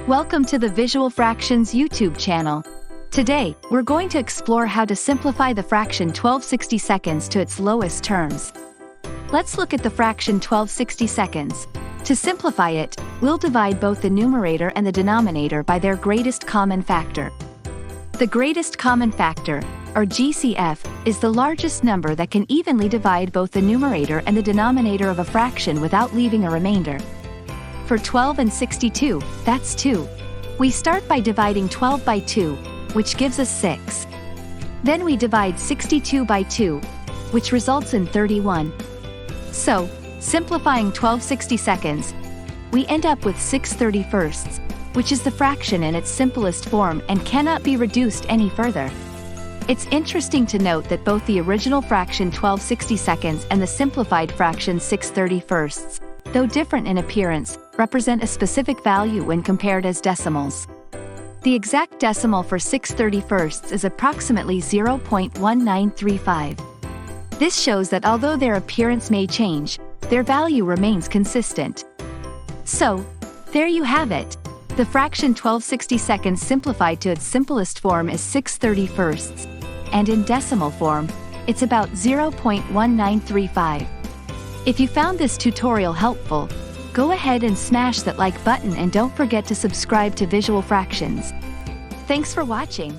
Welcome to the Visual Fractions YouTube channel. Today, we're going to explore how to simplify the fraction 12/62 to its lowest terms. Let's look at the fraction 12/62. To simplify it, we'll divide both the numerator and the denominator by their greatest common factor. The greatest common factor, or GCF, is the largest number that can evenly divide both the numerator and the denominator of a fraction without leaving a remainder. For 12 and 62, that's 2. We start by dividing 12 by 2, which gives us 6. Then we divide 62 by 2, which results in 31. So, simplifying 12/62, we end up with 6/31, which is the fraction in its simplest form and cannot be reduced any further. It's interesting to note that both the original fraction 12/62 and the simplified fraction 6/31, though different in appearance, represent a specific value when compared as decimals. The exact decimal for 6/31 is approximately 0.1935. This shows that although their appearance may change, their value remains consistent. So, there you have it. The fraction 12/62 simplified to its simplest form is 6/31, and in decimal form, it's about 0.1935. If you found this tutorial helpful, go ahead and smash that like button and don't forget to subscribe to Visual Fractions. Thanks for watching.